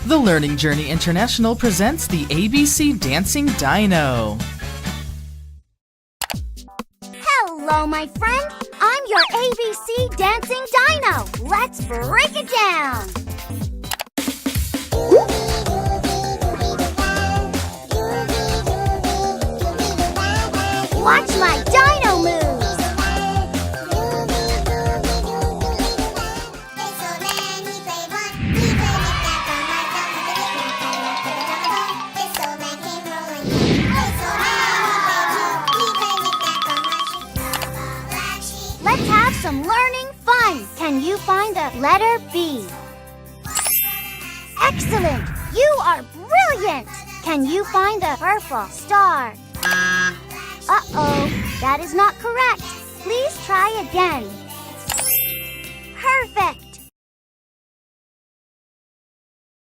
The Learning Journey International presents the ABC Dancing Dino. Hello, my friend. I'm your ABC Dancing Dino. Let's break it down. Watch my dino moves. Let's have some learning fun. Can you find the letter B? Excellent! You are brilliant! Can you find the purple star? Uh-oh, that is not correct. Please try again. Perfect!